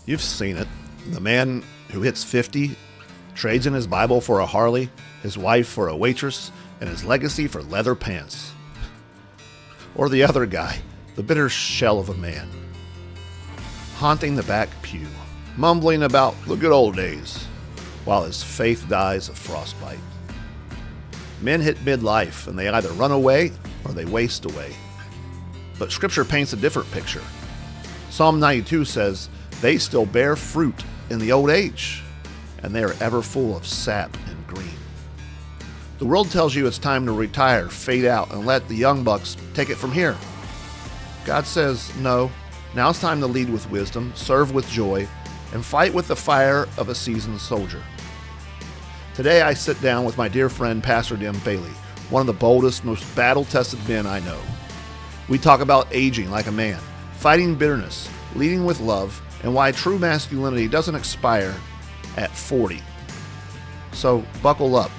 You've seen it. The man who hits 50 trades in his Bible for a Harley, his wife for a waitress, and his legacy for leather pants. Or the other guy, the bitter shell of a man, haunting the back pew, mumbling about the good old days, while his faith dies of frostbite. Men hit midlife, and they either run away or they waste away. But Scripture paints a different picture. Psalm 92 says, they still bear fruit in the old age, and they are ever full of sap and green. The world tells you it's time to retire, fade out, and let the young bucks take it from here. God says, no, now it's time to lead with wisdom, serve with joy, and fight with the fire of a seasoned soldier. Today I sit down with my dear friend Pastor Tim Bailey, one of the boldest, most battle-tested men I know. We talk about aging like a man, fighting bitterness, leading with love, and why true masculinity doesn't expire at 40. So buckle up.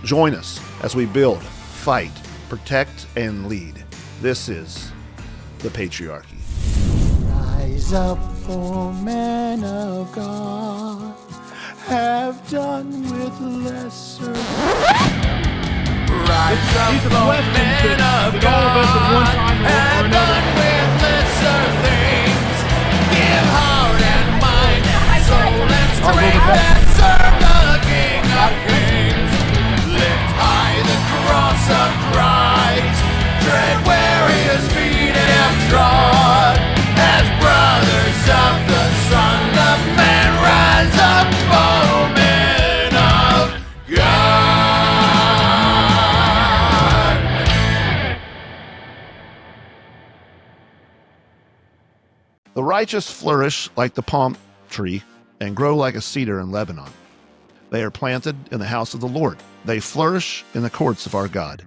Join us as we build, fight, protect, and lead. This is the Patriarchy. Rise up, O men of God, have done with lesser. Rise up, O men of God, have done with lesser things. Give heart and mind and soul and strength and serve the King of Kings. Lift high the cross of Christ, tread where his feet have trod. As brothers of the Son of Man, rise up, O men of God. The righteous flourish like the palm tree and grow like a cedar in Lebanon. They are planted in the house of the Lord. They flourish in the courts of our God.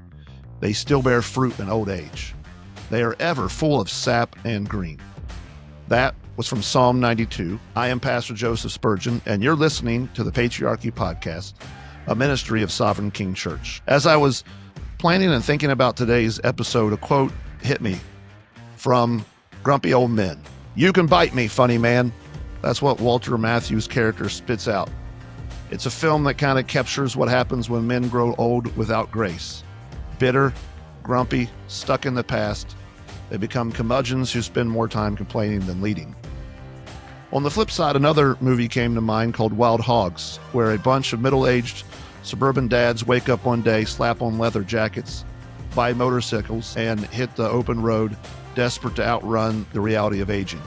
They still bear fruit in old age. They are ever full of sap and green. That was from Psalm 92. I am Pastor Joseph Spurgeon, and you're listening to the Patriarchy Podcast, a ministry of Sovereign King Church. As I was planning and thinking about today's episode, a quote hit me from Grumpy Old Men. You can bite me, funny man. That's what Walter Matthau's character spits out. It's a film that kind of captures what happens when men grow old without grace. Bitter, grumpy, stuck in the past. They become curmudgeons who spend more time complaining than leading. On the flip side, another movie came to mind called Wild Hogs, where a bunch of middle-aged suburban dads wake up one day, slap on leather jackets, buy motorcycles, and hit the open road, desperate to outrun the reality of aging.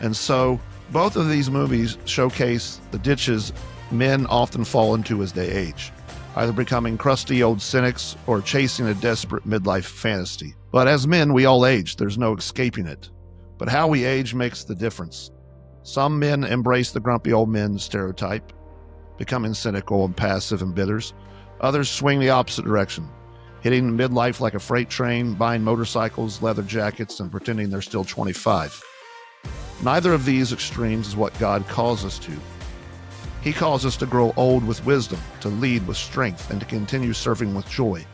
And so both of these movies showcase the ditches men often fall into as they age, either becoming crusty old cynics or chasing a desperate midlife fantasy. But as men, we all age. There's no escaping it. But how we age makes the difference. Some men embrace the grumpy old men stereotype, becoming cynical and passive and bitters. Others swing the opposite direction, hitting midlife like a freight train, buying motorcycles, leather jackets, and pretending they're still 25. Neither of these extremes is what God calls us to. He calls us to grow old with wisdom, to lead with strength, and to continue serving with joy.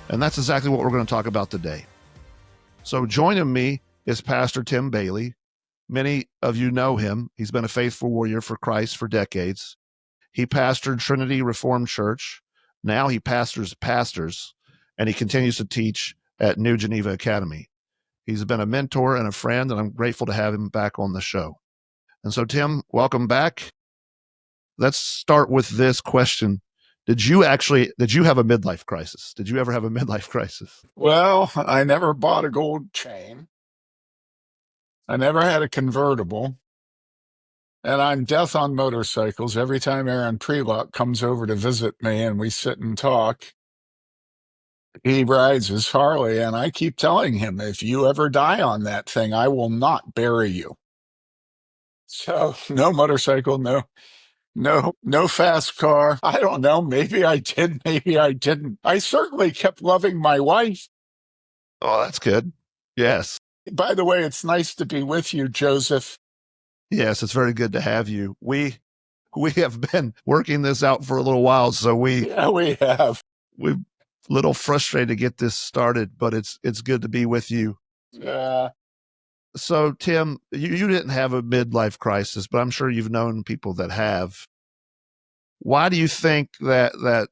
And that's exactly what we're going to talk about today. So joining me is Pastor Tim Bailey. Many of you know him. He's been a faithful warrior for Christ for decades. He pastored Trinity Reformed Church. Now he pastors pastors, and he continues to teach at New Geneva Academy. He's been a mentor and a friend, and I'm grateful to have him back on the show. And so, Tim, welcome back. Let's start with this question. Did you have a midlife crisis? Did you ever have a midlife crisis? Well, I never bought a gold chain. I never had a convertible. And I'm death on motorcycles. Every time Aaron Prelock comes over to visit me and we sit and talk, he rides his Harley, and I keep telling him, if you ever die on that thing, I will not bury you. So no motorcycle, no fast car. I don't know. Maybe I did, maybe I didn't. I certainly kept loving my wife. Oh, that's good. Yes. By the way, it's nice to be with you, Joseph. Yes, it's very good to have you. We have been working this out for a little while, so we have. We're a little frustrated to get this started, but it's good to be with you. So, Tim, you didn't have a midlife crisis, but I'm sure you've known people that have. Why do you think that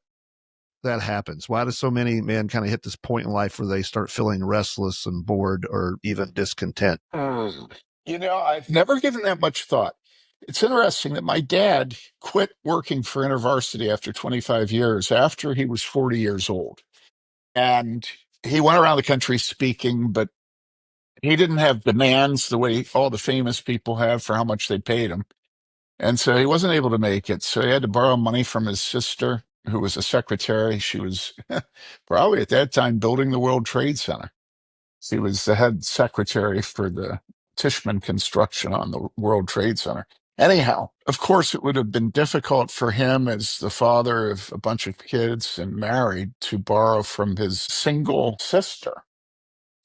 happens? Why do so many men kind of hit this point in life where they start feeling restless and bored or even discontent? I've never given that much thought. It's interesting that my dad quit working for InterVarsity after 25 years, after he was 40 years old. And he went around the country speaking, but he didn't have demands the way all the famous people have for how much they paid him. And so he wasn't able to make it. So he had to borrow money from his sister, who was a secretary. She was probably at that time building the World Trade Center. She was the head secretary for the Tishman construction on the World Trade Center. Anyhow, of course, it would have been difficult for him as the father of a bunch of kids and married to borrow from his single sister.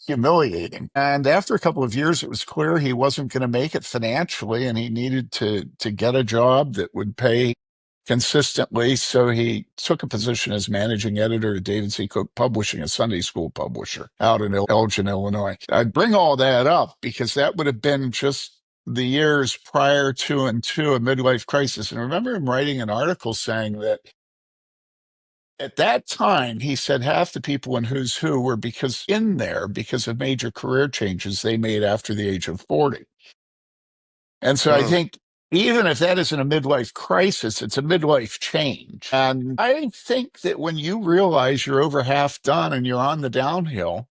Humiliating. And after a couple of years, it was clear he wasn't going to make it financially, and he needed to get a job that would pay consistently. So he took a position as managing editor at David C. Cook Publishing, a Sunday school publisher out in Elgin, Illinois. I bring all that up because that would have been just the years prior to and to a midlife crisis. And I remember him writing an article saying that at that time, he said half the people in Who's Who were because of major career changes they made after the age of 40. And so I think even if that isn't a midlife crisis, it's a midlife change. And I think that when you realize you're over half done and you're on the downhill,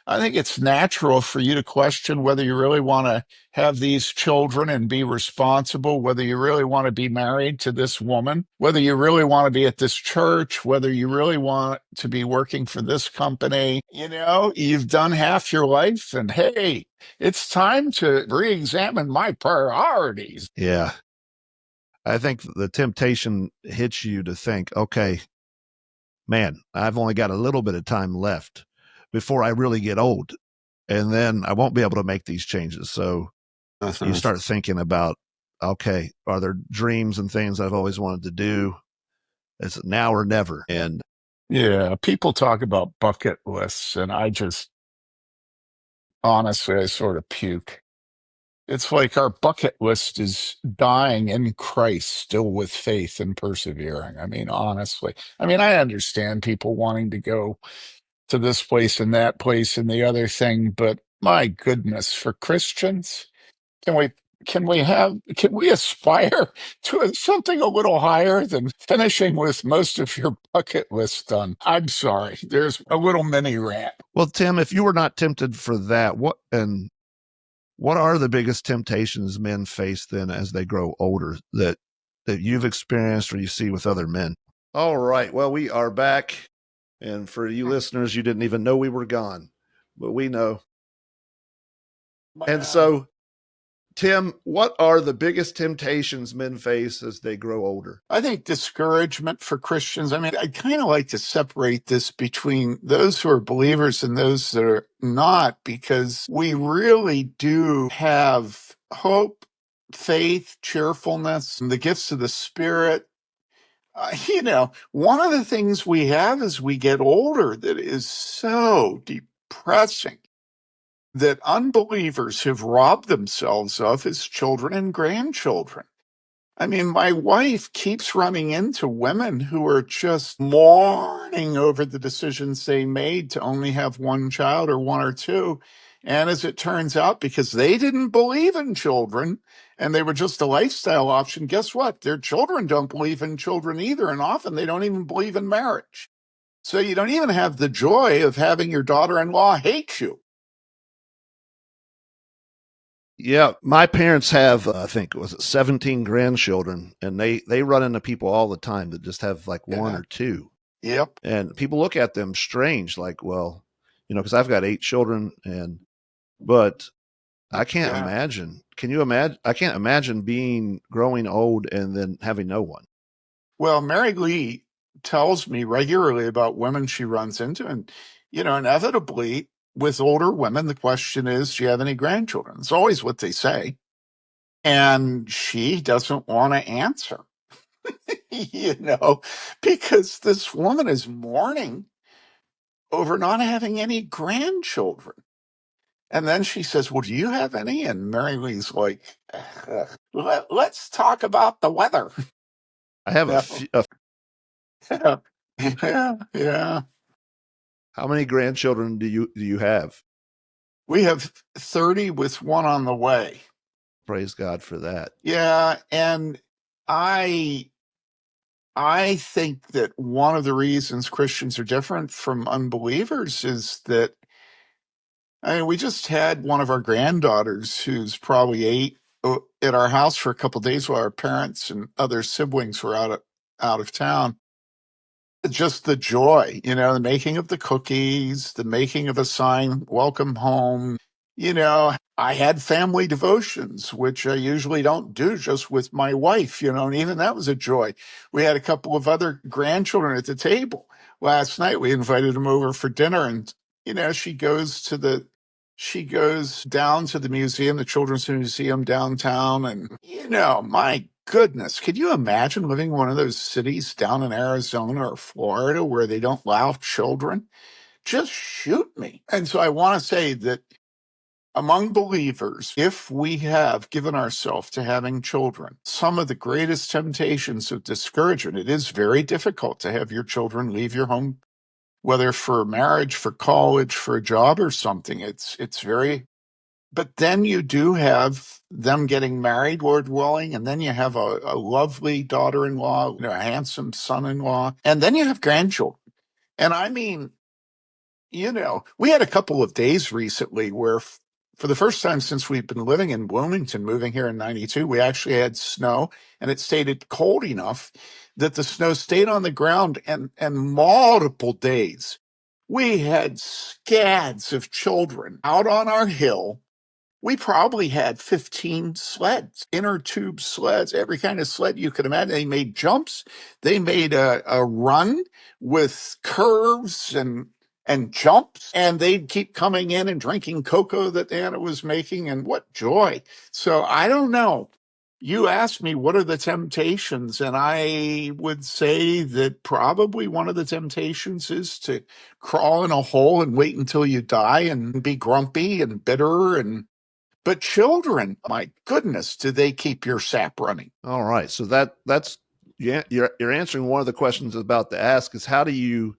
I think it's natural for you to question whether you really want to have these children and be responsible, whether you really want to be married to this woman, whether you really want to be at this church, whether you really want to be working for this company. You've done half your life, and hey, it's time to re-examine my priorities. Yeah. I think the temptation hits you to think, okay, man, I've only got a little bit of time left before I really get old. And then I won't be able to make these changes. So you start thinking about, okay, are there dreams and things I've always wanted to do? It's now or never. And Yeah, people talk about bucket lists, and honestly, I sort of puke. It's like our bucket list is dying in Christ, still with faith and persevering. I mean, honestly, I understand people wanting to go to this place and that place and the other thing, but my goodness, for Christians, can we can we aspire to something a little higher than finishing with most of your bucket list done? I'm sorry, there's a little mini rant. well, Tim, if you were not tempted for that, what are the biggest temptations men face then as they grow older that you've experienced or you see with other men? All right. Well, we are back. And for you listeners, you didn't even know we were gone, but we know. And so, Tim, what are the biggest temptations men face as they grow older? I think discouragement for Christians. I kind of like to separate this between those who are believers and those that are not, because we really do have hope, faith, cheerfulness, and the gifts of the Spirit. One of the things we have as we get older that is so depressing that unbelievers have robbed themselves of is children and grandchildren. My wife keeps running into women who are just mourning over the decisions they made to only have one child or one or two. And as it turns out, because they didn't believe in children and they were just a lifestyle option, guess what? Their children don't believe in children either. And often they don't even believe in marriage. So you don't even have the joy of having your daughter-in-law hate you. Yeah, my parents have, I think, was it 17 grandchildren, and they run into people all the time that just have like one or two. Yep. And people look at them strange, like, well, because I've got 8 children, but I can't imagine. Can you imagine? I can't imagine growing old and then having no one. Well, Mary Lee tells me regularly about women she runs into, and inevitably with older women, the question is, do you have any grandchildren? It's always what they say. And she doesn't want to answer, because this woman is mourning over not having any grandchildren. And then she says, well, do you have any? And Mary Lee's like, let's talk about the weather. I have Yeah, yeah. how many grandchildren do you have? We have 30 with one on the way. Praise God for that. Yeah, and I think that one of the reasons Christians are different from unbelievers is that, I mean, we just had one of our granddaughters who's probably 8 at our house for a couple of days while our parents and other siblings were out of town. Just the joy, the making of the cookies, the making of a sign, welcome home. I had family devotions, which I usually don't do just with my wife, and even that was a joy. We had a couple of other grandchildren at the table. Last night, we invited them over for dinner, and, she goes down to the museum, the Children's Museum downtown, and, my goodness, could you imagine living in one of those cities down in Arizona or Florida where they don't allow children? Just shoot me. And so I want to say that among believers, if we have given ourselves to having children, some of the greatest temptations of discouragement, it is very difficult to have your children leave your home, whether for marriage, for college, for a job or something. It's very, but then you do have them getting married, Lord willing, and then you have a lovely daughter-in-law, a handsome son-in-law, and then you have grandchildren. And I mean, we had a couple of days recently where for the first time since we've been living in Bloomington, moving here in 92, we actually had snow, and it stayed cold enough that the snow stayed on the ground, and multiple days. We had scads of children out on our hill. We probably had 15 sleds, inner tube sleds, every kind of sled you could imagine. They made jumps. They made a run with curves and jumps, and they'd keep coming in and drinking cocoa that Anna was making, and what joy. So I don't know. You asked me, what are the temptations? And I would say that probably one of the temptations is to crawl in a hole and wait until you die and be grumpy and bitter. But children, my goodness, do they keep your sap running? All right. So that's you're answering one of the questions I was about to ask is how do you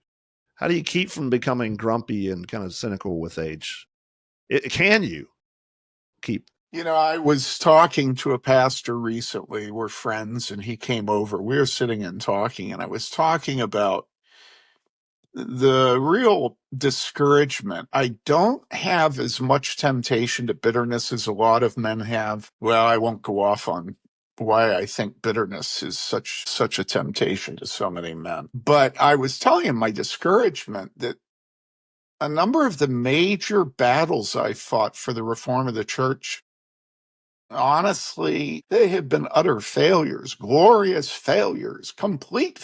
keep from becoming grumpy and kind of cynical with age? Can you keep? I was talking to a pastor recently. We're friends, and he came over. We were sitting and talking, and I was talking about the real discouragement. I don't have as much temptation to bitterness as a lot of men have. Well, I won't go off on why I think bitterness is such a temptation to so many men. But I was telling him my discouragement that a number of the major battles I fought for the reform of the church, honestly, they have been utter failures, glorious failures, complete,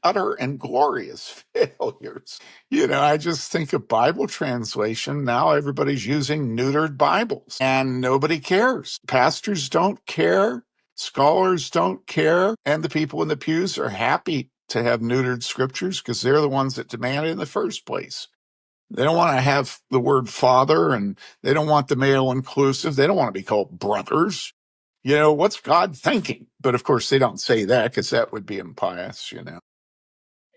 utter, and glorious failures. I just think of Bible translation. Now everybody's using neutered Bibles, and nobody cares. Pastors don't care. Scholars don't care. And the people in the pews are happy to have neutered scriptures because they're the ones that demand it in the first place. They don't want to have the word father, and they don't want the male inclusive. They don't want to be called brothers. What's God thinking? But of course, they don't say that because that would be impious,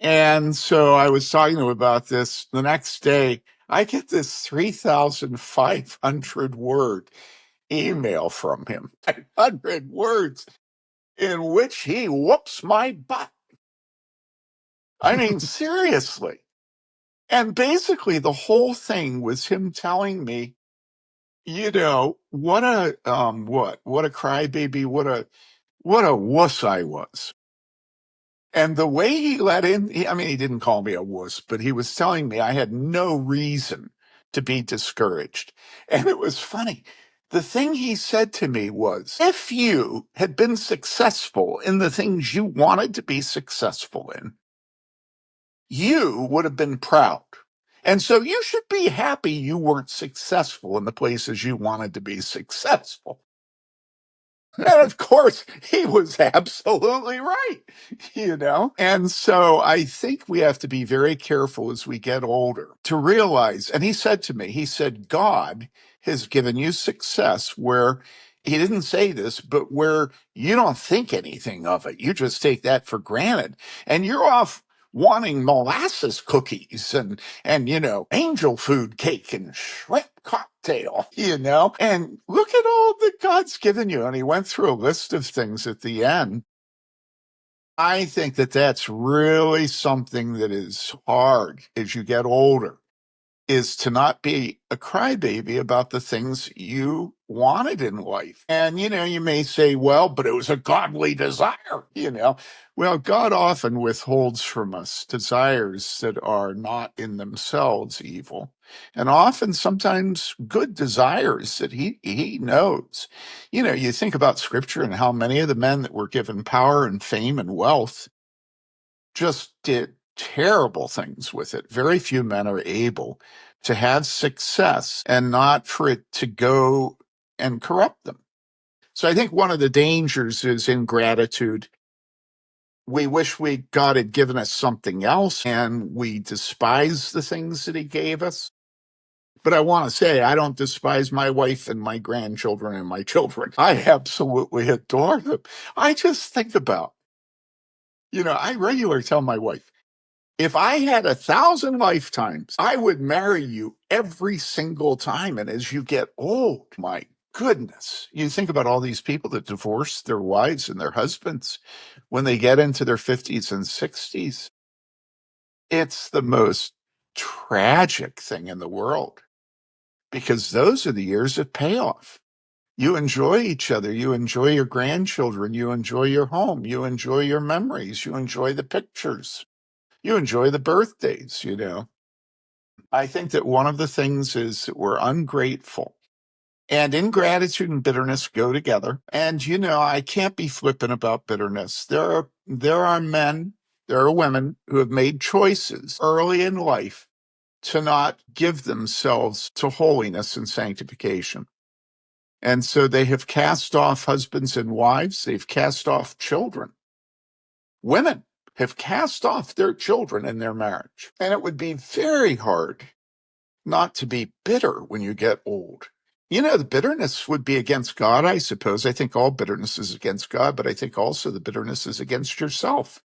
And so I was talking to him about this. The next day, I get this 3,500 word email from him, 500 words, in which he whoops my butt. I mean, seriously. And basically, the whole thing was him telling me, what a crybaby, what a wuss I was. And the way he let in, he didn't call me a wuss, but he was telling me I had no reason to be discouraged. And it was funny. The thing he said to me was, if you had been successful in the things you wanted to be successful in, you would have been proud. And so you should be happy you weren't successful in the places you wanted to be successful. And of course, he was absolutely right, you know? And so I think we have to be very careful as we get older to realize, and he said to me, he said, God has given you success where he didn't say this, but where you don't think anything of it. You just take that for granted. And you're off wanting molasses cookies and angel food cake and shrimp cocktail, and look at all that God's given you. And he went through a list of things at the end. I think that that's really something that is hard as you get older, is to not be a crybaby about the things you wanted in life. And, you may say, well, but it was a godly desire. Well, God often withholds from us desires that are not in themselves evil, and often sometimes good desires that he knows. You think about scripture and how many of the men that were given power and fame and wealth just did terrible things with it. Very few men are able to have success and not for it to go and corrupt them. So I think one of the dangers is ingratitude. We wish God had given us something else, and we despise the things that he gave us. But I want to say, I don't despise my wife and my grandchildren and my children. I absolutely adore them. I just think about, I regularly tell my wife, if I had 1,000 lifetimes, I would marry you every single time. And as you get old, my goodness, you think about all these people that divorce their wives and their husbands when they get into their 50s and 60s. It's the most tragic thing in the world, because those are the years of payoff. You enjoy each other. You enjoy your grandchildren. You enjoy your home. You enjoy your memories. You enjoy the pictures. You enjoy the birthdays, I think that one of the things is that we're ungrateful. And ingratitude and bitterness go together. And, I can't be flippant about bitterness. There are men, there are women who have made choices early in life to not give themselves to holiness and sanctification. And so they have cast off husbands and wives. They've cast off children. Women have cast off their children in their marriage. And it would be very hard not to be bitter when you get old. The bitterness would be against God, I suppose. I think all bitterness is against God, but I think also the bitterness is against yourself.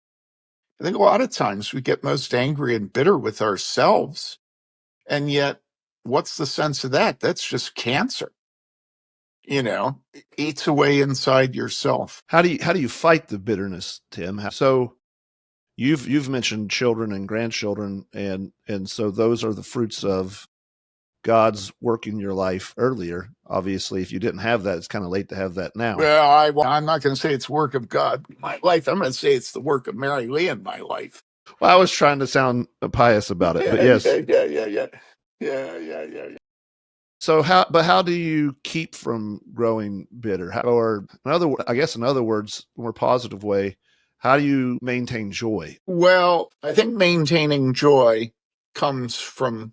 I think a lot of times we get most angry and bitter with ourselves. And yet, what's the sense of that? That's just cancer. It eats away inside yourself. How do you fight the bitterness, Tim? So you've mentioned children and grandchildren, and so those are the fruits of God's work in your life earlier. Obviously, if you didn't have that, it's kind of late to have that now. Well, I'm not going to say it's work of God in my life. I'm going to say it's the work of Mary Lee in my life. Well, I was trying to sound pious about it, but yes. Yeah. So how do you keep from growing bitter? In other words, more positive way, how do you maintain joy? Well, I think maintaining joy comes from,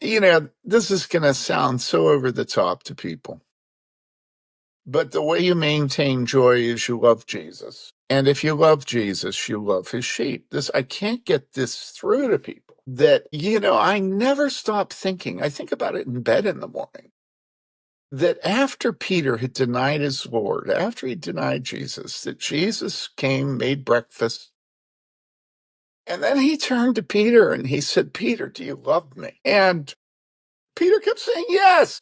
this is going to sound so over the top to people, but the way you maintain joy is you love Jesus. And if you love Jesus, you love his sheep. I can't get this through to people that, I never stop thinking. I think about it in bed in the morning, that after Peter had denied his Lord, after he denied Jesus, that Jesus came, made breakfast, and then he turned to Peter and he said, Peter, do you love me? And Peter kept saying, yes.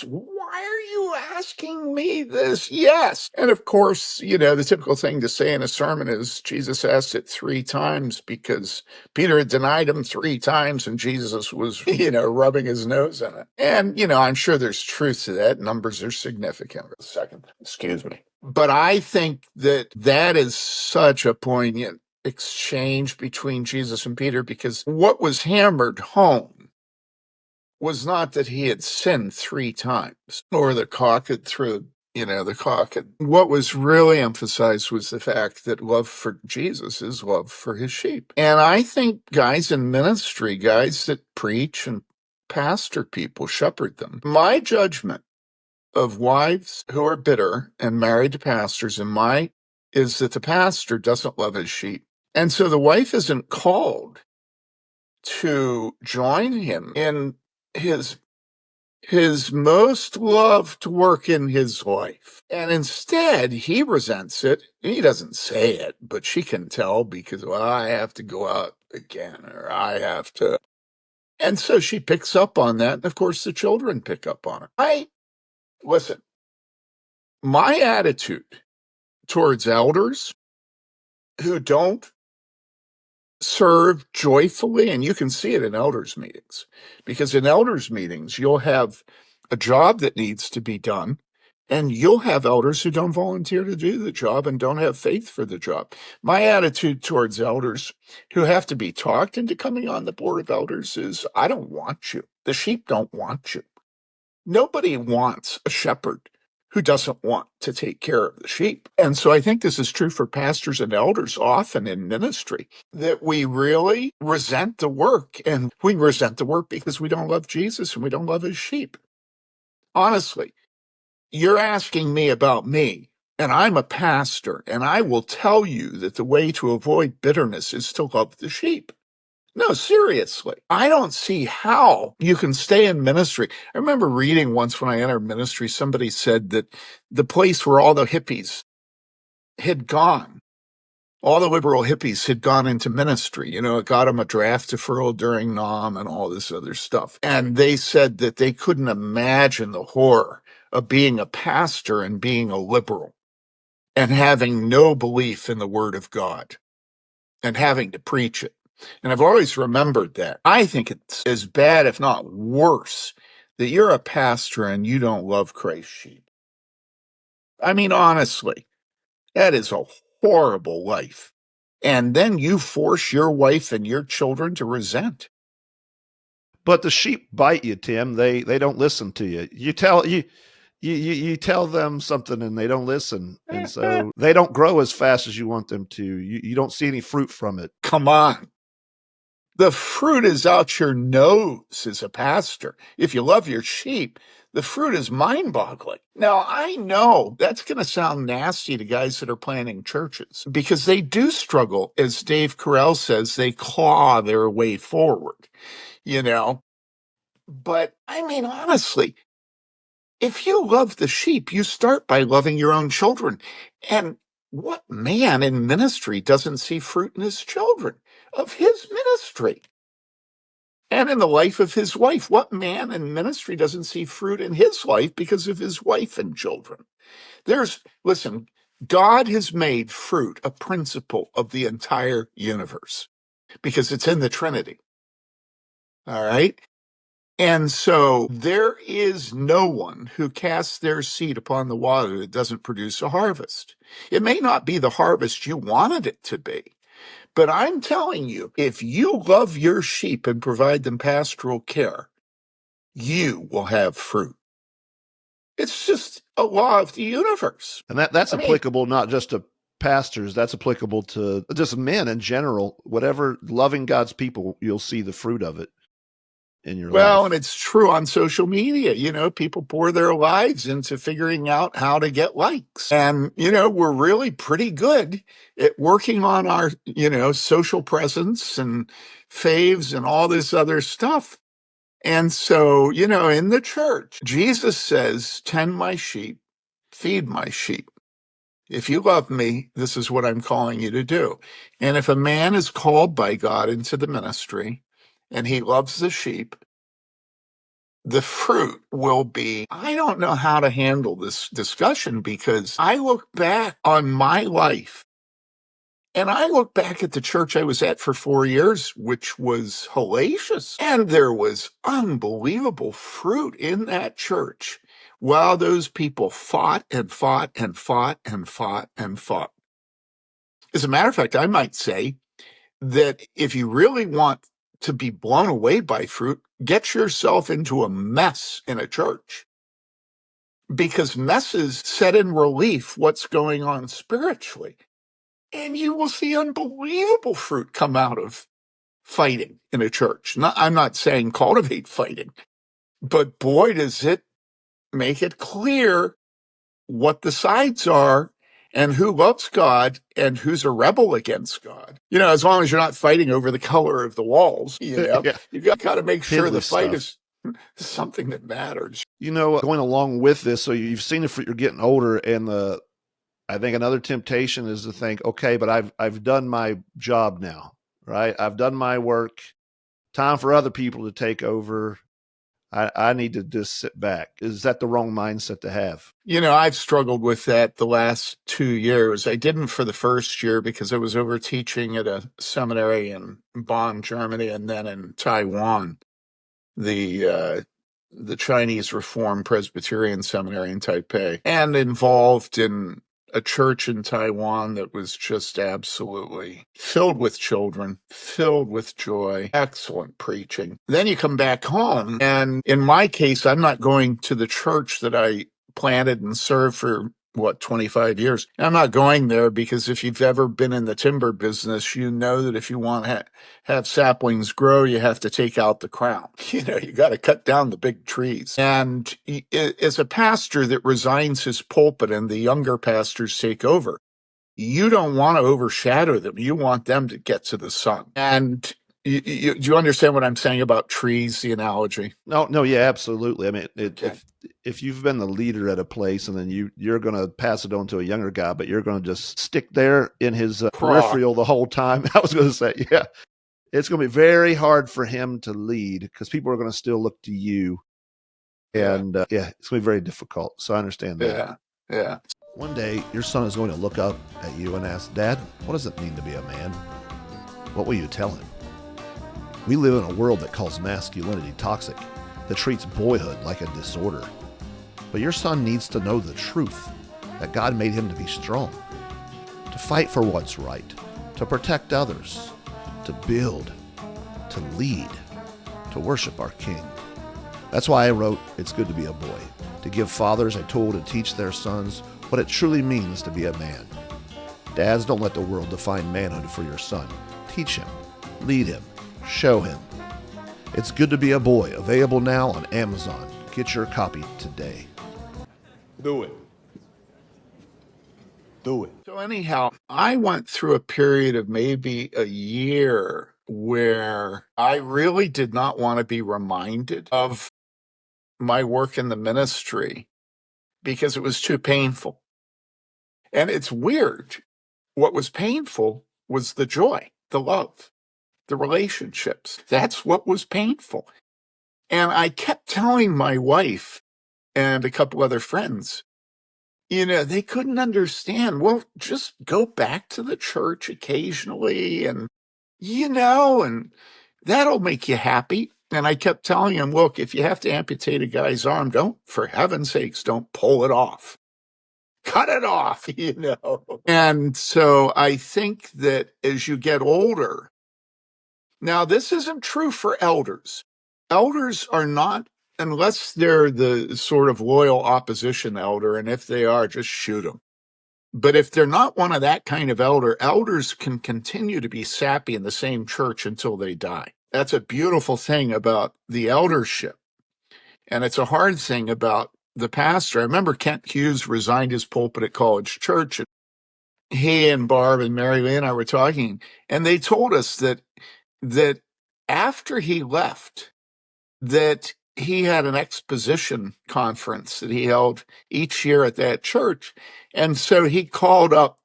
Why are you asking me this? Yes. And of course, the typical thing to say in a sermon is Jesus asked it 3 times because Peter had denied him 3 times and Jesus was, rubbing his nose in it. And, I'm sure there's truth to that. Numbers are significant. A second, excuse me. But I think that is such a poignant exchange between Jesus and Peter, because what was hammered home was not that he had sinned 3 times or the cock had thrown, the cock. What was really emphasized was the fact that love for Jesus is love for his sheep. And I think guys in ministry, guys that preach and pastor people, shepherd them, my judgment of wives who are bitter and married to pastors is that the pastor doesn't love his sheep. And so the wife isn't called to join him in his most loved work in his life. And instead, he resents it. He doesn't say it, but she can tell because, well, I have to go out again, or I have to. And so she picks up on that. And of course, the children pick up on it. Listen, my attitude towards elders who don't serve joyfully, and you can see it in elders meetings, because in elders meetings, you'll have a job that needs to be done, and you'll have elders who don't volunteer to do the job and don't have faith for the job. My attitude towards elders who have to be talked into coming on the board of elders is, I don't want you. The sheep don't want you. Nobody wants a shepherd who doesn't want to take care of the sheep. And so I think this is true for pastors and elders often in ministry, that we really resent the work. And we resent the work because we don't love Jesus and we don't love his sheep. Honestly, you're asking me about me, and I'm a pastor, and I will tell you that the way to avoid bitterness is to love the sheep. No, seriously. I don't see how you can stay in ministry. I remember reading once when I entered ministry, somebody said that the place where all the hippies had gone, all the liberal hippies had gone into ministry. You know, it got them a draft deferral during NOM and all this other stuff. And they said that they couldn't imagine the horror of being a pastor and being a liberal and having no belief in the word of God and having to preach it. And I've always remembered that. I think it's as bad, if not worse, that you're a pastor and you don't love Christ's sheep. I mean, honestly, that is a horrible life. And then you force your wife and your children to resent. But the sheep bite you, Tim. They don't listen to you. You tell them something and they don't listen. And so they don't grow as fast as you want them to. You don't see any fruit from it. Come on. The fruit is out your nose as a pastor. If you love your sheep, the fruit is mind-boggling. Now, I know that's going to sound nasty to guys that are planning churches because they do struggle. As Dave Carell says, they claw their way forward, you know. But, I mean, honestly, if you love the sheep, you start by loving your own children. And what man in ministry doesn't see fruit in his children of his ministry? And in the life of his wife, what man in ministry doesn't see fruit in his life because of his wife and children? Listen, God has made fruit a principle of the entire universe because it's in the Trinity. All right? And so there is no one who casts their seed upon the water that doesn't produce a harvest. It may not be the harvest you wanted it to be, but I'm telling you, if you love your sheep and provide them pastoral care, you will have fruit. It's just a law of the universe. And that's applicable not just to pastors, that's applicable to just men in general. Whatever, loving God's people, you'll see the fruit of it in your life. Well, and it's true on social media. You know, people pour their lives into figuring out how to get likes. And, you know, we're really pretty good at working on our, social presence and faves and all this other stuff. And so, in the church, Jesus says, tend my sheep, feed my sheep. If you love me, this is what I'm calling you to do. And if a man is called by God into the ministry and he loves the sheep, the fruit will be, I don't know how to handle this discussion because I look back on my life and I look back at the church I was at for 4 years, which was hellacious. And there was unbelievable fruit in that church while those people fought and fought and fought and fought and fought. As a matter of fact, I might say that if you really want to be blown away by fruit, get yourself into a mess in a church. Because messes set in relief what's going on spiritually. And you will see unbelievable fruit come out of fighting in a church. I'm not saying cultivate fighting, but boy, does it make it clear what the sides are and who loves God and who's a rebel against God. As long as you're not fighting over the color of the walls, Yeah. you've got to make sure Piddly the fight stuff. is something that matters. Going along with this, so you've seen if you're getting older, and I think another temptation is to think, okay, but I've done my job now, right? I've done my work. Time for other people to take over. I need to just sit back. Is that the wrong mindset to have? I've struggled with that the last 2 years. I didn't for the first year because I was over teaching at a seminary in Bonn, Germany, and then in Taiwan, the Chinese Reformed Presbyterian Seminary in Taipei, and involved in a church in Taiwan that was just absolutely filled with children, filled with joy, excellent preaching. Then you come back home, and in my case, I'm not going to the church that I planted and served for 25 years. I'm not going there because if you've ever been in the timber business, you know that if you want to have saplings grow, you have to take out the crown. You got to cut down the big trees. And as a pastor that resigns his pulpit and the younger pastors take over, you don't want to overshadow them. You want them to get to the sun. And do you understand what I'm saying about trees, the analogy? No, yeah, absolutely. I mean, Okay. if you've been the leader at a place and then you're going to pass it on to a younger guy, but you're going to just stick there in his peripheral the whole time. I was going to say, yeah, it's going to be very hard for him to lead because people are going to still look to you. And it's going to be very difficult. So I understand that. Yeah. One day, your son is going to look up at you and ask, Dad, what does it mean to be a man? What will you tell him? We live in a world that calls masculinity toxic, that treats boyhood like a disorder. But your son needs to know the truth, that God made him to be strong, to fight for what's right, to protect others, to build, to lead, to worship our King. That's why I wrote It's Good to Be a Boy, to give fathers a tool to teach their sons what it truly means to be a man. Dads, don't let the world define manhood for your son. Teach him, lead him, show him. It's Good to Be a Boy, available now on Amazon. Get your copy today. Do it. So anyhow, I went through a period of maybe a year where I really did not want to be reminded of my work in the ministry because it was too painful. And it's weird. What was painful was the joy, the love, the relationships. That's what was painful. And I kept telling my wife and a couple other friends, they couldn't understand. Well, just go back to the church occasionally and that'll make you happy. And I kept telling him, look, if you have to amputate a guy's arm, for heaven's sakes, don't pull it off. Cut it off, And so I think that as you get older, now this isn't true for elders. Elders are not, unless they're the sort of loyal opposition elder, and if they are, just shoot them. But if they're not one of that kind of elders can continue to be sappy in the same church until they die. That's a beautiful thing about the eldership. And it's a hard thing about the pastor. I remember Kent Hughes resigned his pulpit at College Church. And he and Barb and Mary Lee and I were talking, and they told us that after he left, that he had an exposition conference that he held each year at that church. And so he called up,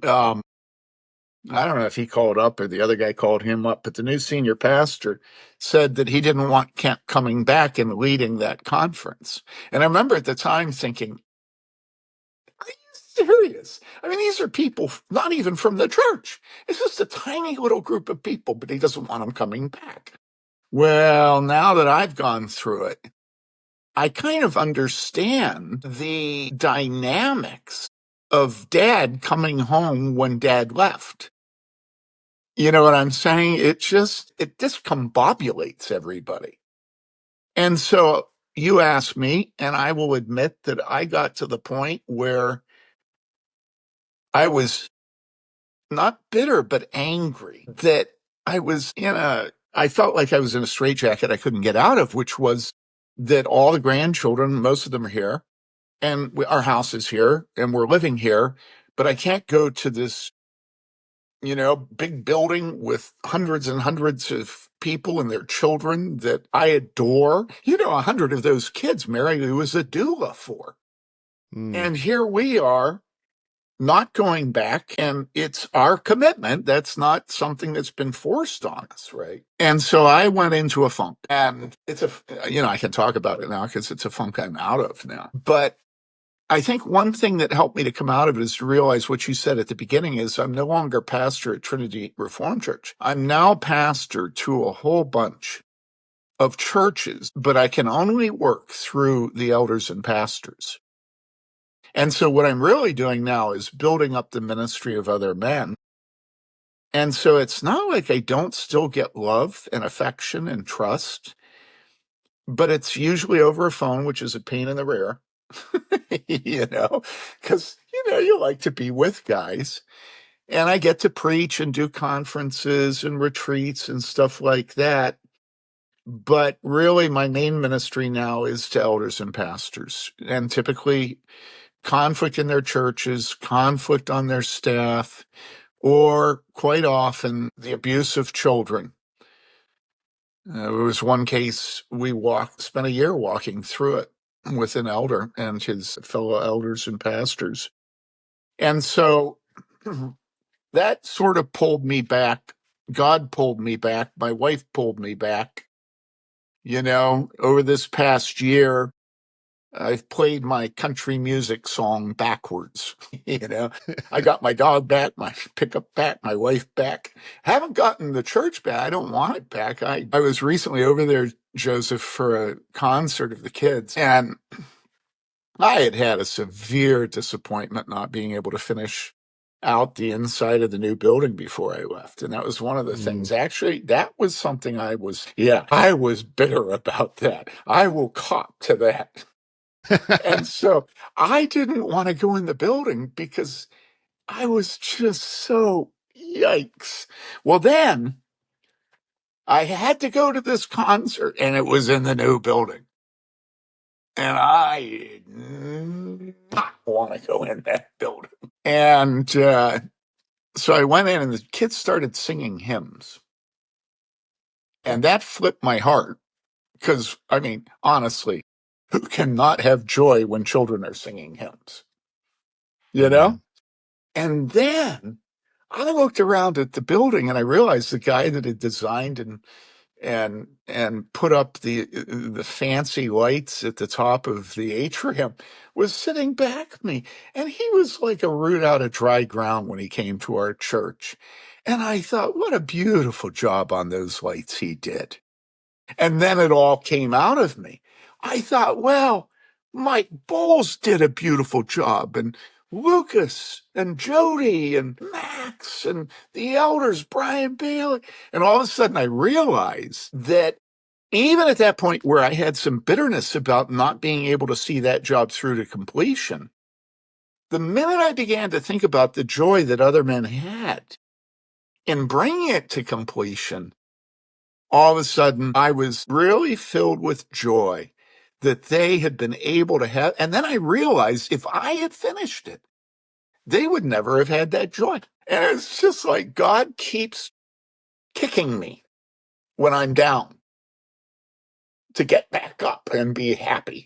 I don't know if he called up or the other guy called him up, but the new senior pastor said that he didn't want Kent coming back and leading that conference. And I remember at the time thinking, are you serious? I mean, these are people not even from the church. It's just a tiny little group of people, but he doesn't want them coming back. Well, now that I've gone through it, I kind of understand the dynamics of Dad coming home when Dad left. You know what I'm saying? It discombobulates everybody. And so you ask me, and I will admit that I got to the point where I was not bitter, but angry that I felt like I was in a straitjacket I couldn't get out of, which was that all the grandchildren, most of them are here, and our house is here, and we're living here, but I can't go to this, big building with hundreds and hundreds of people and their children that I adore. 100 of those kids Mary was a doula for. And here we are not going back, and it's our commitment. That's not something that's been forced on us, right? And so I went into a funk, and I can talk about it now because it's a funk I'm out of now. But I think one thing that helped me to come out of it is to realize what you said at the beginning is I'm no longer pastor at Trinity Reformed Church. I'm now pastor to a whole bunch of churches, but I can only work through the elders and pastors. And so what I'm really doing now is building up the ministry of other men. And so it's not like I don't still get love and affection and trust, but it's usually over a phone, which is a pain in the rear. Because, you like to be with guys. And I get to preach and do conferences and retreats and stuff like that. But really, my main ministry now is to elders and pastors. And typically, conflict in their churches, conflict on their staff, or quite often, the abuse of children. There was one case we spent a year walking through it with an elder and his fellow elders and pastors. And so that sort of pulled me back. God pulled me back. My wife pulled me back. Over this past year, I've played my country music song backwards. I got my dog back, my pickup back, my wife back. Haven't gotten the church back. I don't want it back. I was recently over there, Joseph, for a concert of the kids, and I had a severe disappointment not being able to finish out the inside of the new building before I left. And that was one of the things. Actually, that was something I was bitter about that. I will cop to that. And so I didn't want to go in the building because I was just so yikes. Well, then I had to go to this concert, and it was in the new building. And I did not want to go in that building. And so I went in, and the kids started singing hymns. And that flipped my heart because, honestly, who cannot have joy when children are singing hymns? And then I looked around at the building, and I realized the guy that had designed and put up the fancy lights at the top of the atrium was sitting back of me, and he was like a root out of dry ground when he came to our church. And I thought, what a beautiful job on those lights he did. And then it all came out of me. I thought, well, Mike Bowles did a beautiful job, and Lucas and Jody and Max and the elders, Brian Bailey. And all of a sudden I realized that even at that point where I had some bitterness about not being able to see that job through to completion, the minute I began to think about the joy that other men had in bringing it to completion, all of a sudden I was really filled with joy that they had been able to have. And then I realized if I had finished it, they would never have had that joy. And it's just like God keeps kicking me when I'm down to get back up and be happy,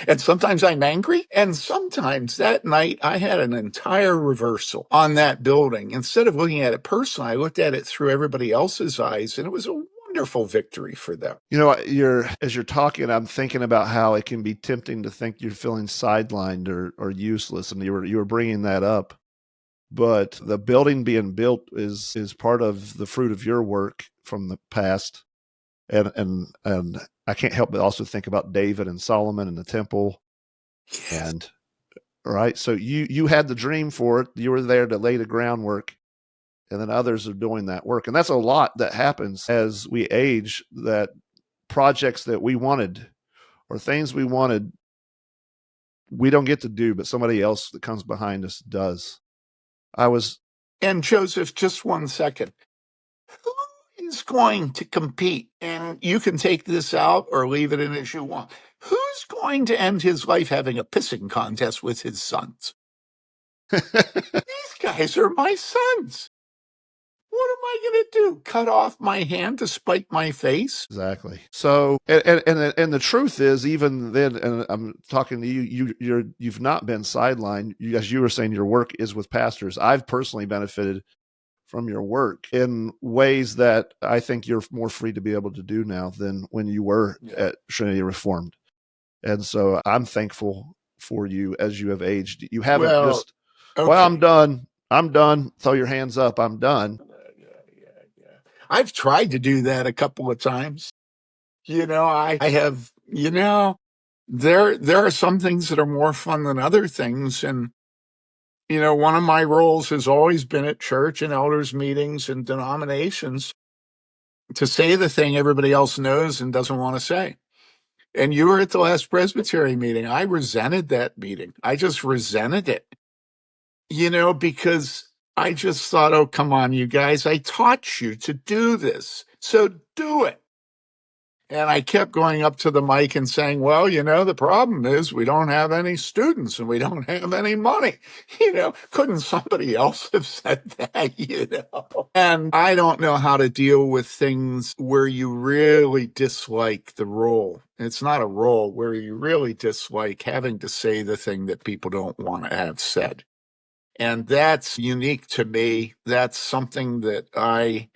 And sometimes I'm angry. And sometimes that night I had an entire reversal on that building. Instead of looking at it personally, I looked at it through everybody else's eyes, and it was a wonderful victory for them. As you're talking, I'm thinking about how it can be tempting to think you're feeling sidelined or useless, and you were bringing that up. But the building being built is part of the fruit of your work from the past, and I can't help but also think about David and Solomon and the temple, and right. So you had the dream for it. You were there to lay the groundwork. And then others are doing that work. And that's a lot that happens as we age, that projects that we wanted or things we wanted, we don't get to do, but somebody else that comes behind us does. And Joseph, just 1 second. Who is going to compete? And you can take this out or leave it in as you want. Who's going to end his life having a pissing contest with his sons? These guys are my sons. What am I going to do? Cut off my hand to spite my face? Exactly. So, and the truth is, even then, and I'm talking to you've not been sidelined. As you were saying, your work is with pastors. I've personally benefited from your work in ways that I think you're more free to be able to do now than when you were at Trinity Reformed. And so I'm thankful for you as you have aged. You haven't well, I'm done. I'm done. Throw your hands up. I'm done. I've tried to do that a couple of times. I have, there are some things that are more fun than other things. And, one of my roles has always been at church and elders meetings and denominations to say the thing everybody else knows and doesn't want to say. And you were at the last Presbytery meeting. I resented that meeting. I just resented it, because I just thought, oh, come on, you guys, I taught you to do this, so do it. And I kept going up to the mic and saying, well, the problem is we don't have any students and we don't have any money. Couldn't somebody else have said that, And I don't know how to deal with things where you really dislike the role. It's not a role where you really dislike having to say the thing that people don't want to have said. And that's unique to me. That's something that I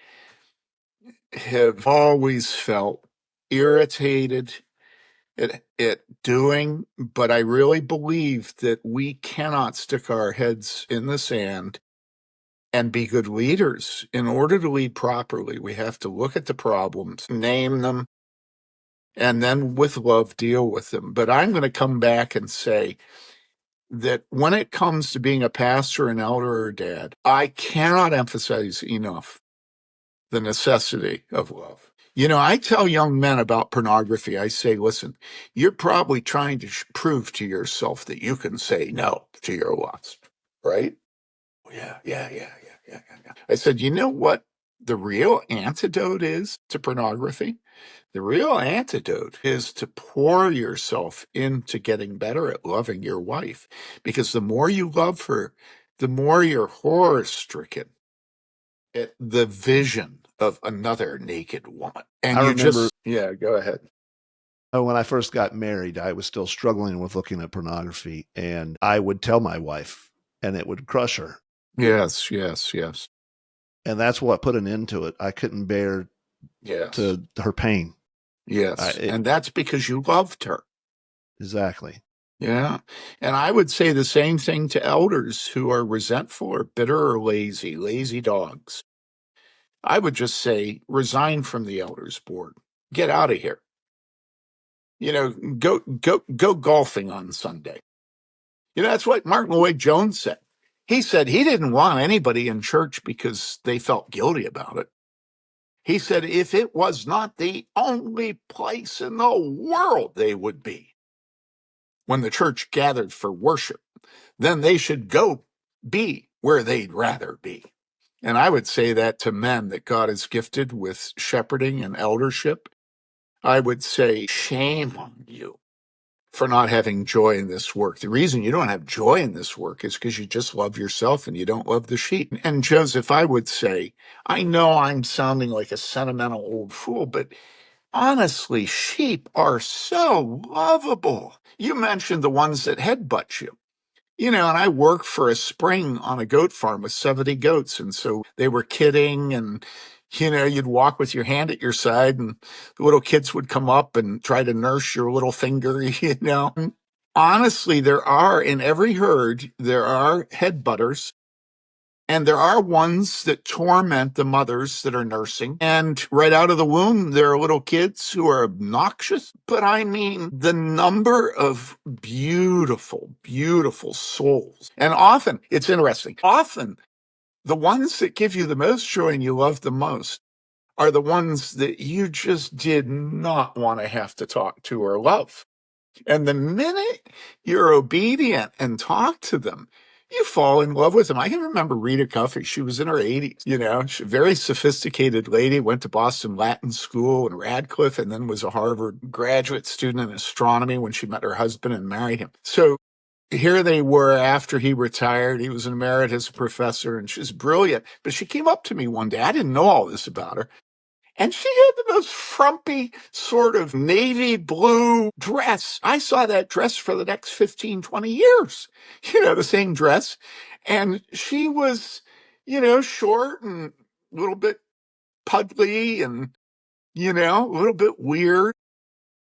have always felt irritated at doing, but I really believe that we cannot stick our heads in the sand and be good leaders. In order to lead properly, we have to look at the problems, name them, and then with love deal with them. But I'm going to come back and say that when it comes to being a pastor, an elder, or dad, I cannot emphasize enough the necessity of love. I tell young men about pornography. I say, listen, you're probably trying to prove to yourself that you can say no to your lust, right? Yeah. I said, you know what the real antidote is to pornography? The real antidote is to pour yourself into getting better at loving your wife, because the more you love her, the more you're horror-stricken at the vision of another naked woman. And go ahead. When I first got married, I was still struggling with looking at pornography, and I would tell my wife, and it would crush her. Yes. And that's what put an end to it. I couldn't bear to her pain. Yes. And that's because you loved her. Exactly. Yeah. And I would say the same thing to elders who are resentful or bitter or lazy dogs. I would just say, resign from the elders board. Get out of here. Go golfing on Sunday. That's what Martin Lloyd-Jones said. He said he didn't want anybody in church because they felt guilty about it. He said if it was not the only place in the world they would be when the church gathered for worship, then they should go be where they'd rather be. And I would say that to men that God has gifted with shepherding and eldership. I would say, shame on you for not having joy in this work. The reason you don't have joy in this work is because you just love yourself and you don't love the sheep. And Joseph, I would say, I know I'm sounding like a sentimental old fool, but honestly, sheep are so lovable. You mentioned the ones that headbutt you. And I worked for a spring on a goat farm with 70 goats. And so they were kidding and, you'd walk with your hand at your side and the little kids would come up and try to nurse your little finger, And honestly, in every herd, there are headbutters. And there are ones that torment the mothers that are nursing. And right out of the womb, there are little kids who are obnoxious. But I mean, the number of beautiful, beautiful souls. And often, it's interesting, the ones that give you the most joy and you love the most are the ones that you just did not want to have to talk to or love. And the minute you're obedient and talk to them, you fall in love with them. I can remember Rita Cuffey. She was in her 80s, she's a very sophisticated lady, went to Boston Latin School and Radcliffe, and then was a Harvard graduate student in astronomy when she met her husband and married him. So here they were after he retired. He was an emeritus professor, and she's brilliant. But she came up to me one day. I didn't know all this about her. And she had the most frumpy sort of navy blue dress. I saw that dress for the next 15, 20 years, the same dress. And she was, short and a little bit pudgy and, a little bit weird.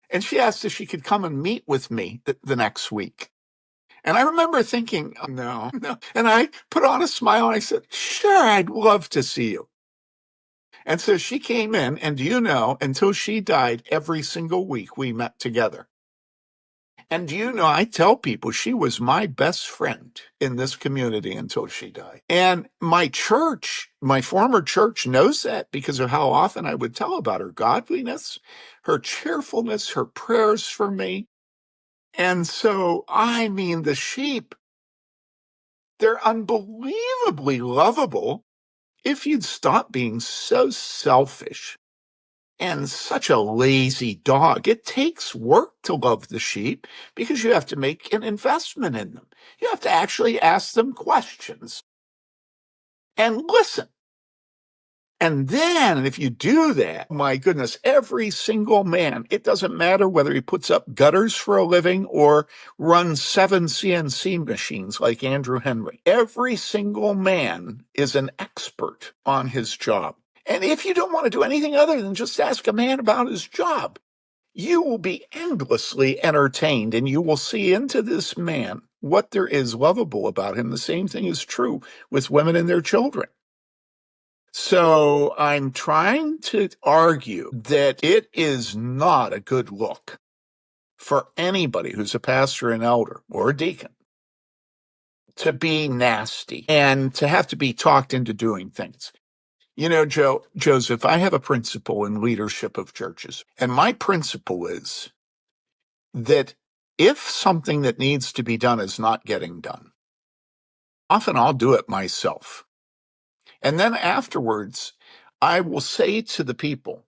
And she asked if she could come and meet with me the next week. And I remember thinking, oh, no. And I put on a smile and I said, sure, I'd love to see you. And so she came in, and until she died, every single week we met together. And I tell people she was my best friend in this community until she died. And my church, my former church, knows that because of how often I would tell about her godliness, her cheerfulness, her prayers for me. And so, the sheep, they're unbelievably lovable if you'd stop being so selfish and such a lazy dog. It takes work to love the sheep because you have to make an investment in them. You have to actually ask them questions and listen. And then if you do that, my goodness, every single man, it doesn't matter whether he puts up gutters for a living or runs 7 CNC machines like Andrew Henry. Every single man is an expert on his job. And if you don't want to do anything other than just ask a man about his job, you will be endlessly entertained, and you will see into this man what there is lovable about him. The same thing is true with women and their children. So I'm trying to argue that it is not a good look for anybody who's a pastor, an elder, or a deacon to be nasty and to have to be talked into doing things. Joseph, I have a principle in leadership of churches, and my principle is that if something that needs to be done is not getting done, often I'll do it myself. And then afterwards, I will say to the people,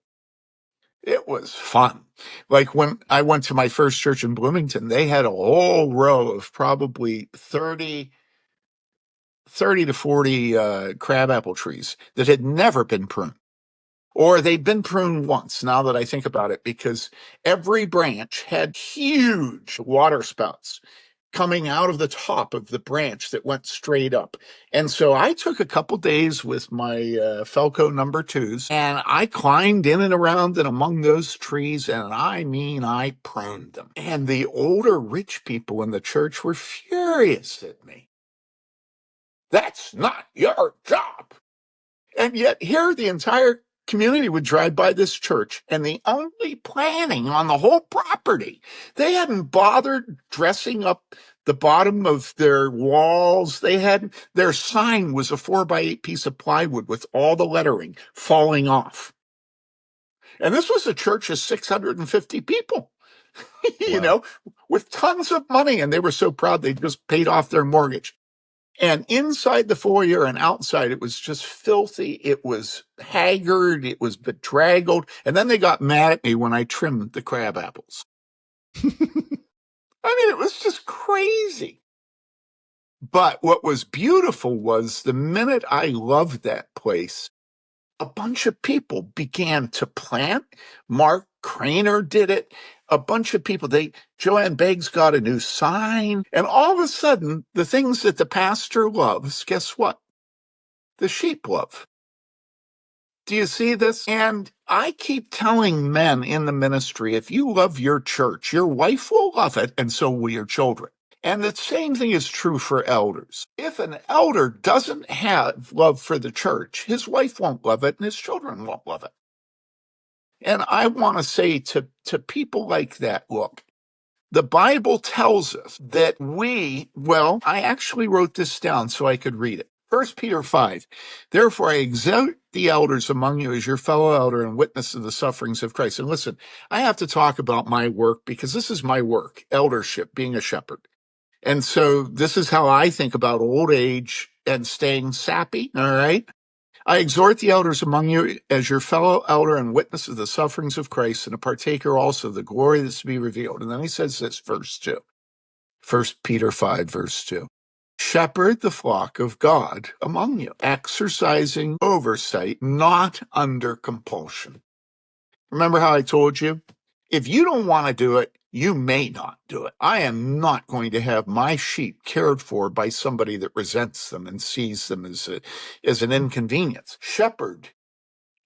it was fun. Like when I went to my first church in Bloomington, they had a whole row of probably 30 to 40 crabapple trees that had never been pruned. Or they'd been pruned once, now that I think about it, because every branch had huge water spouts coming out of the top of the branch that went straight up. And so I took a couple days with my Felco number 2s, and I climbed in and around and among those trees, and I pruned them. And the older rich people in the church were furious at me. That's not your job. And yet here the entire community would drive by this church, and the only planning on the whole property, they hadn't bothered dressing up the bottom of their walls. Their sign was a 4x8 piece of plywood with all the lettering falling off. And this was a church of 650 people, with tons of money. And they were so proud they just paid off their mortgage. And inside the foyer and outside, it was just filthy. It was haggard. It was bedraggled. And then they got mad at me when I trimmed the crab apples. It was just crazy. But what was beautiful was the minute I loved that place, a bunch of people began to plant. Mark Craner did it. A bunch of people, Joanne Beggs got a new sign. And all of a sudden, the things that the pastor loves, guess what? The sheep love. Do you see this? And I keep telling men in the ministry, if you love your church, your wife will love it, and so will your children. And the same thing is true for elders. If an elder doesn't have love for the church, his wife won't love it, and his children won't love it. And I want to say to people like that, look, the Bible tells us that I actually wrote this down so I could read it. 1 Peter 5, therefore I exhort the elders among you as your fellow elder and witness of the sufferings of Christ. And listen, I have to talk about my work because this is my work, eldership, being a shepherd. And so this is how I think about old age and staying sappy, all right? I exhort the elders among you as your fellow elder and witness of the sufferings of Christ and a partaker also of the glory that's to be revealed. And then he says this, verse 2, 1 Peter 5, verse 2. Shepherd the flock of God among you, exercising oversight, not under compulsion. Remember how I told you? If you don't want to do it, you may not do it. I am not going to have my sheep cared for by somebody that resents them and sees them as an inconvenience. Shepherd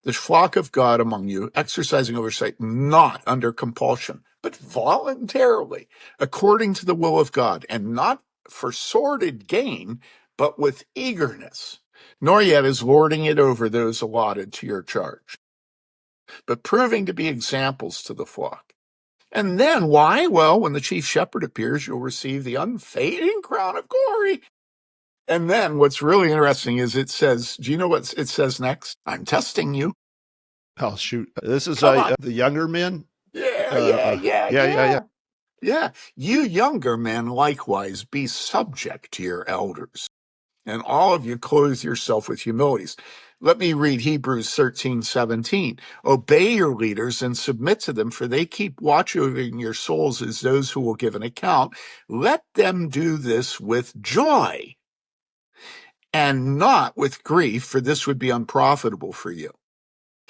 the flock of God among you, exercising oversight, not under compulsion, but voluntarily, according to the will of God, and not for sordid gain, but with eagerness, nor yet as lording it over those allotted to your charge, but proving to be examples to the flock. And then why? Well, when the chief shepherd appears, you'll receive the unfading crown of glory. And then what's really interesting is it says, do you know what it says next? I'm testing you. Oh, shoot. This is Come on. the younger men? Yeah. You younger men likewise be subject to your elders, and all of you clothe yourself with humilities. Let me read Hebrews 13:17. Obey your leaders and submit to them, for they keep watch over your souls as those who will give an account. Let them do this with joy and not with grief, for this would be unprofitable for you.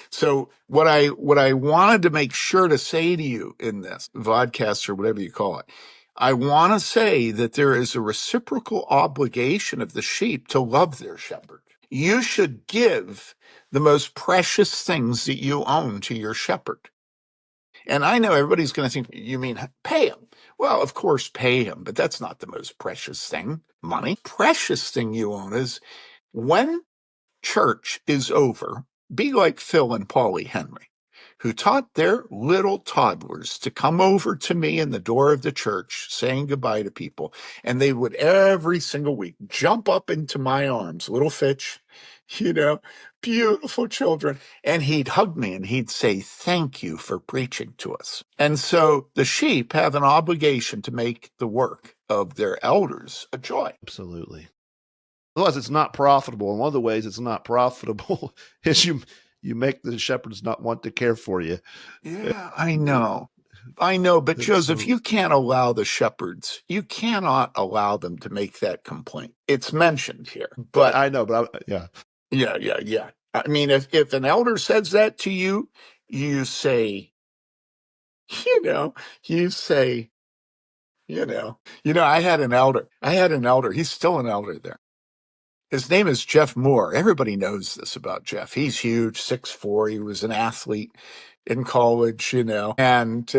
So what I wanted to make sure to say to you in this vodcast or whatever you call it, I want to say that there is a reciprocal obligation of the sheep to love their shepherd. You should give the most precious things that you own to your shepherd. And I know everybody's going to think, you mean pay him? Well, of course, pay him, but that's not the most precious thing, money. Precious thing you own is when church is over, be like Phil and Polly Henry, who taught their little toddlers to come over to me in the door of the church saying goodbye to people. And they would every single week jump up into my arms, little Fitch, beautiful children. And he'd hug me and he'd say, thank you for preaching to us. And so the sheep have an obligation to make the work of their elders a joy. Absolutely. Otherwise, it's not profitable. And one of the ways it's not profitable is you make the shepherds not want to care for you. Yeah, I know. But Joseph, you can't allow the shepherds, you cannot allow them to make that complaint. It's mentioned here, but I know, but yeah. I mean, if an elder says that to you, you say, I had an elder. He's still an elder there. His name is Jeff Moore. Everybody knows this about Jeff. He's huge, 6'4". He was an athlete in college, and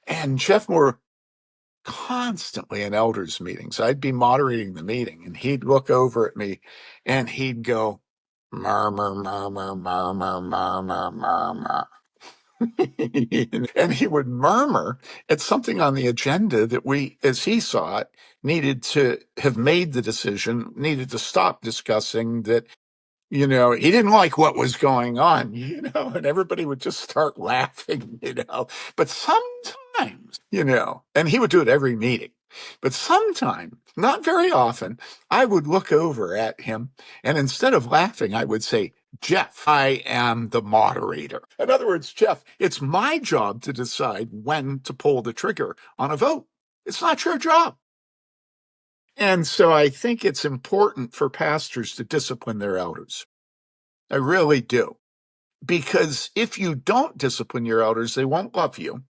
and Jeff Moore constantly in elders meetings. I'd be moderating the meeting and he'd look over at me and he'd go, murmur, murmur, murmur, murmur, murmur. And he would murmur at something on the agenda that we, as he saw it, needed to have made the decision, needed to stop discussing that, he didn't like what was going on, and everybody would just start laughing, But sometimes, and he would do it every meeting, but sometimes, not very often, I would look over at him, and instead of laughing, I would say, Jeff, I am the moderator. In other words, Jeff, it's my job to decide when to pull the trigger on a vote. It's not your job. And so I think it's important for pastors to discipline their elders. I really do. Because if you don't discipline your elders, they won't love you.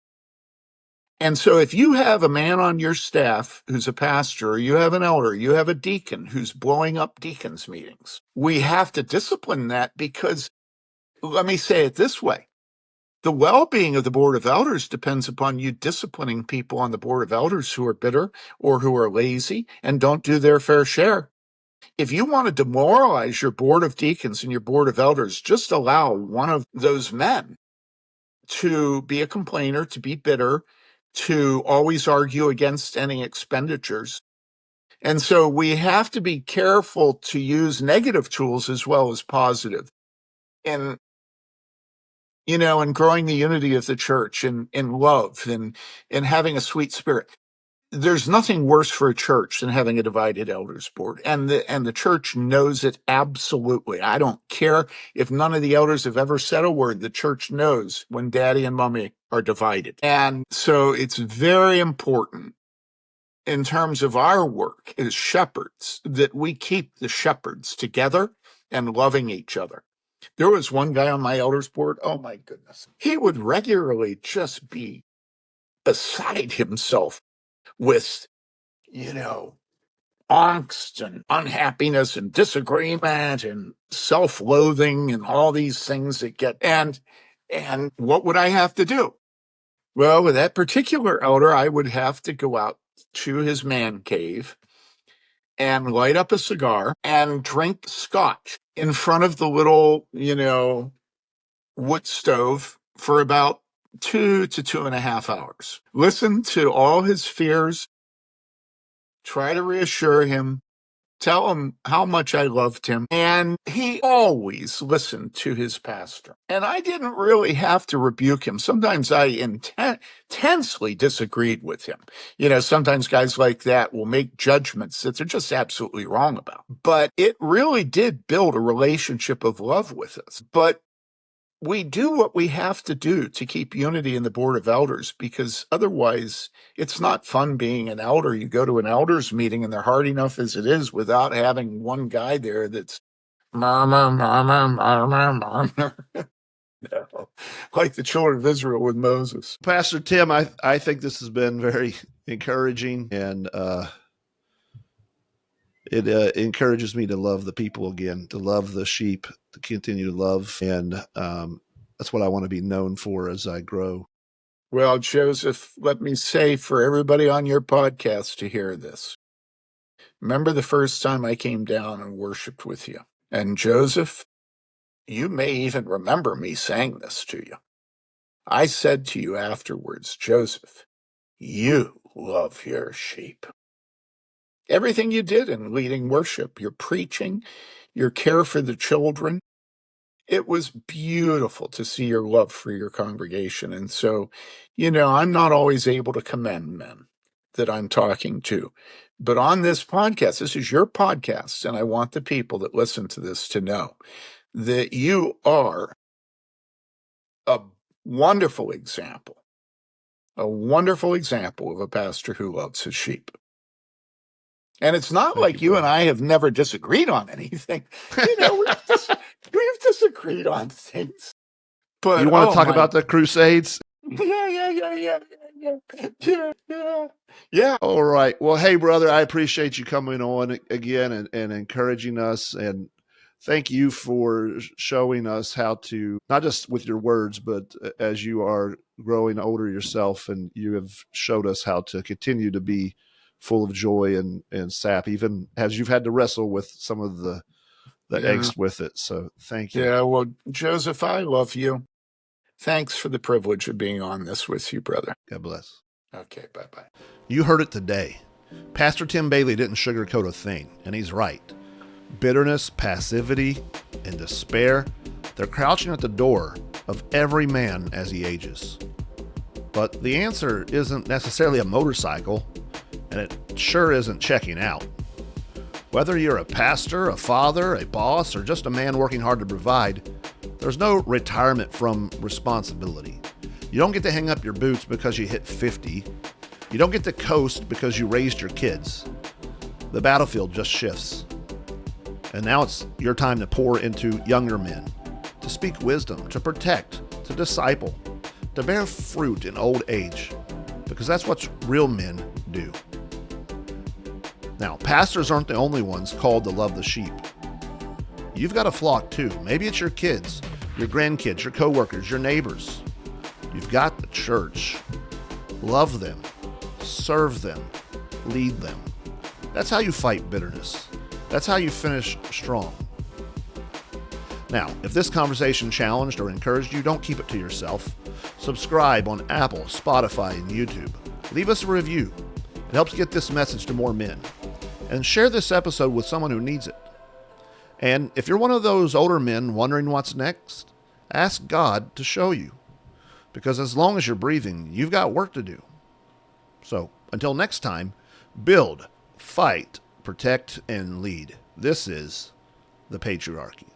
And so if you have a man on your staff who's a pastor, or you have an elder, you have a deacon who's blowing up deacons' meetings, we have to discipline that because, let me say it this way, the well-being of the board of elders depends upon you disciplining people on the board of elders who are bitter or who are lazy and don't do their fair share. If you want to demoralize your board of deacons and your board of elders, just allow one of those men to be a complainer, to be bitter, to always argue against any expenditures. And so we have to be careful to use negative tools as well as positive in growing the unity of the church and in love and in having a sweet spirit. there's nothing worse for a church than having a divided elders board. And the church knows it absolutely. I don't care if none of the elders have ever said a word. The church knows when daddy and mommy are divided. And so it's very important in terms of our work as shepherds that we keep the shepherds together and loving each other. There was one guy on my elders board. Oh my goodness. He would regularly just be beside himself with, angst and unhappiness and disagreement and self-loathing and all these things that get, and what would I have to do? Well, with that particular elder, I would have to go out to his man cave and light up a cigar and drink scotch in front of the little, wood stove for about 2 to 2.5 hours. Listen to all his fears, try to reassure him, tell him how much I loved him. And he always listened to his pastor. And I didn't really have to rebuke him. Sometimes I intensely disagreed with him. Sometimes guys like that will make judgments that they're just absolutely wrong about. But it really did build a relationship of love with us. But we do what we have to do to keep unity in the board of elders, because otherwise it's not fun being an elder. You go to an elders meeting and they're hard enough as it is without having one guy there that's murmur, murmur, murmur, murmur. No, like the children of Israel with Moses. Pastor Tim, I think this has been very encouraging, and it encourages me to love the people again, to love the sheep, to continue to love. And that's what I want to be known for as I grow. Well, Joseph, let me say for everybody on your podcast to hear this. Remember the first time I came down and worshiped with you? And Joseph, you may even remember me saying this to you. I said to you afterwards, Joseph, you love your sheep. Everything you did in leading worship, your preaching, your care for the children, it was beautiful to see your love for your congregation. And so, I'm not always able to commend men that I'm talking to. But on this podcast, this is your podcast, and I want the people that listen to this to know that you are a wonderful example of a pastor who loves his sheep. And it's not like you and I have never disagreed on anything. We've disagreed on things. But you want to talk about the Crusades? Yeah. All right. Well, hey, brother, I appreciate you coming on again and encouraging us. And thank you for showing us how to, not just with your words, but as you are growing older yourself, and you have showed us how to continue to be full of joy and sap, even as you've had to wrestle with some of the angst with it. So thank you. Yeah, well, Joseph, I love you. Thanks for the privilege of being on this with you, brother. God bless. Okay, bye-bye. You heard it today. Pastor Tim Bailey didn't sugarcoat a thing, and he's right. Bitterness, passivity, and despair, they're crouching at the door of every man as he ages. But the answer isn't necessarily a motorcycle, and it sure isn't checking out. Whether you're a pastor, a father, a boss, or just a man working hard to provide, there's no retirement from responsibility. You don't get to hang up your boots because you hit 50. You don't get to coast because you raised your kids. The battlefield just shifts. And now it's your time to pour into younger men, to speak wisdom, to protect, to disciple, to bear fruit in old age, because that's what real men do. Now, pastors aren't the only ones called to love the sheep. You've got a flock too. Maybe it's your kids, your grandkids, your coworkers, your neighbors. You've got the church. Love them, serve them, lead them. That's how you fight bitterness. That's how you finish strong. Now, if this conversation challenged or encouraged you, don't keep it to yourself. Subscribe on Apple, Spotify, and YouTube. Leave us a review. It helps get this message to more men. And share this episode with someone who needs it. And if you're one of those older men wondering what's next, ask God to show you. Because as long as you're breathing, you've got work to do. So Until next time, build, fight, protect, and lead. This is the Patriarchy.